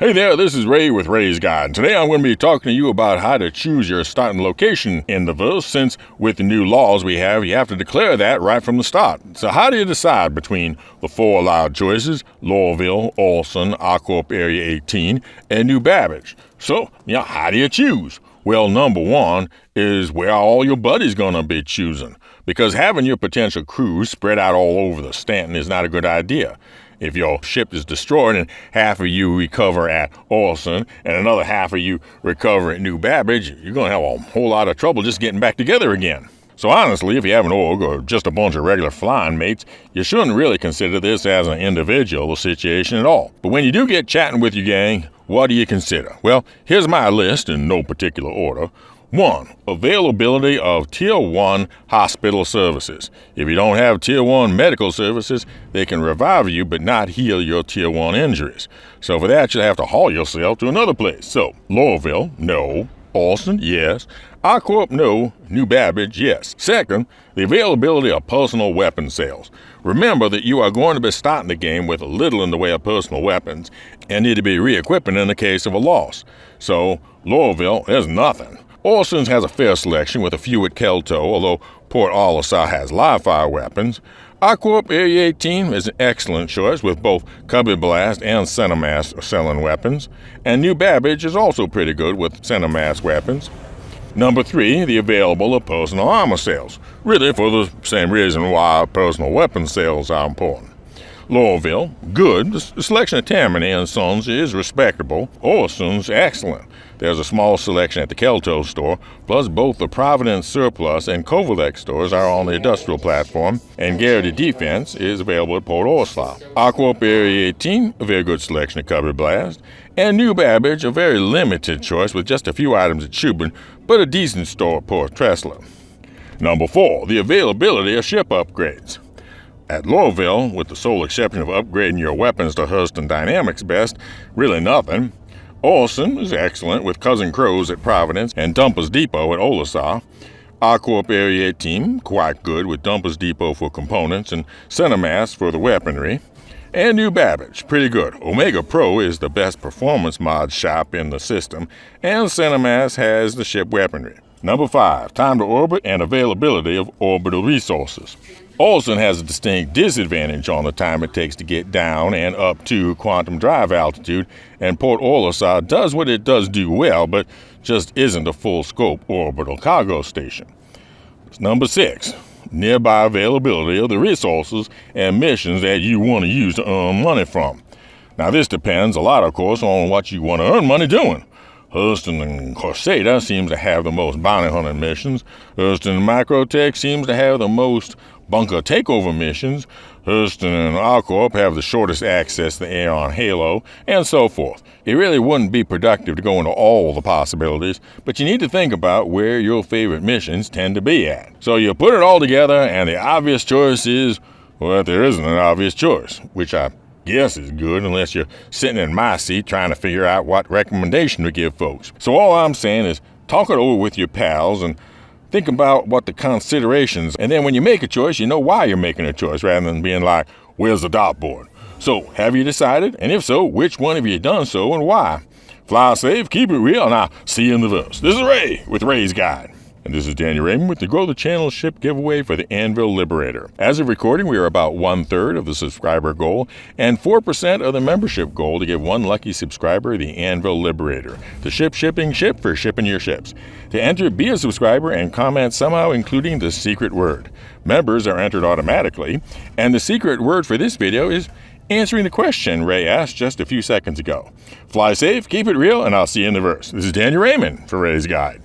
Hey there, this is Ray with Ray's Guide, and today I'm going to be talking to you about how to choose your starting location in the verse, since with the new laws we have, you have to declare that right from the start. So how do you decide between the four allowed choices, Laurelville, Olson, Aquarp Area 18, and New Babbage? So, how do you choose? Well, number one is where are all your buddies going to be choosing? Because having your potential crews spread out all over the Stanton is not a good idea. If your ship is destroyed and half of you recover at Orson and another half of you recover at New Babbage, you're going to have a whole lot of trouble just getting back together again. So honestly, if you have an org or just a bunch of regular flying mates, you shouldn't really consider this as an individual situation at all. But when you do get chatting with your gang, what do you consider? Well, here's my list in no particular order. 1. Availability of Tier 1 hospital services. If you don't have Tier 1 medical services, they can revive you but not heal your Tier 1 injuries. So for that, you'll have to haul yourself to another place. So, Laurelville, no. Austin, yes. Aquarp, no. New Babbage, yes. Second, the availability of personal weapon sales. Remember that you are going to be starting the game with little in the way of personal weapons and need to be re-equipping in the case of a loss. So, Laurelville, there's nothing. Orson's has a fair selection with a few at Kelto, although Port Olisar has live-fire weapons. Aquarp Area 18 is an excellent choice with both Cubby Blast and Center Mass selling weapons, and New Babbage is also pretty good with Center Mass weapons. Number 3, the available of personal armor sales, really for the same reason why personal weapon sales are important. Laurelville, good. The selection of Tammany and Sons is respectable. Orson's excellent. There's a small selection at the Kelto store, plus both the Providence Surplus and Covalec stores are on the industrial platform, and Garrity Defense is available at Port Olisar. Aquarp Area 18, a very good selection of Cubby Blast, and New Babbage, a very limited choice with just a few items at Shubin, but a decent store at Port Tressler. Number 4, the availability of ship upgrades. At Laurelville, with the sole exception of upgrading your weapons to Hurston Dynamics best, really nothing. Orson is excellent with Cousin Crows at Providence and Dumpers Depot at Olisar. Aquarp Area 18, quite good with Dumpers Depot for components and Center Mass for the weaponry. And New Babbage, pretty good. Omega Pro is the best performance mod shop in the system, and Center Mass has the ship weaponry. Number 5, time to orbit and availability of orbital resources. Olson has a distinct disadvantage on the time it takes to get down and up to quantum drive altitude, and Port Olisar does what it does do well, but just isn't a full-scope orbital cargo station. Number 6, nearby availability of the resources and missions that you want to use to earn money from. Now this depends a lot, of course, on what you want to earn money doing. Hurston and Corsada seems to have the most bounty hunting missions. Hurston and Microtech seems to have the most bunker takeover missions. Hurston and Aquarp have the shortest access to the air on Halo, and so forth. It really wouldn't be productive to go into all the possibilities, but you need to think about where your favorite missions tend to be at. So you put it all together, and the obvious choice is, well, there isn't an obvious choice, which I guess is good unless you're sitting in my seat trying to figure out what recommendation to give folks. So all I'm saying is talk it over with your pals and think about what the considerations, and then when you make a choice, you know why you're making a choice rather than being like, where's the dartboard? So have you decided? And if so, which one have you done so and why? Fly safe, keep it real, and I'll see you in the verse. This is Ray with Ray's Guide. And this is Daniel Raymond with the Grow the Channel ship giveaway for the Anvil Liberator. As of recording, we are about 1/3 of the subscriber goal and 4% of the membership goal to give one lucky subscriber the Anvil Liberator, the shipping ship for shipping your ships. To enter, be a subscriber and comment somehow including the secret word. Members are entered automatically, and the secret word for this video is answering the question Ray asked just a few seconds ago. Fly safe, keep it real, and I'll see you in the verse. This is Daniel Raymond for Ray's Guide.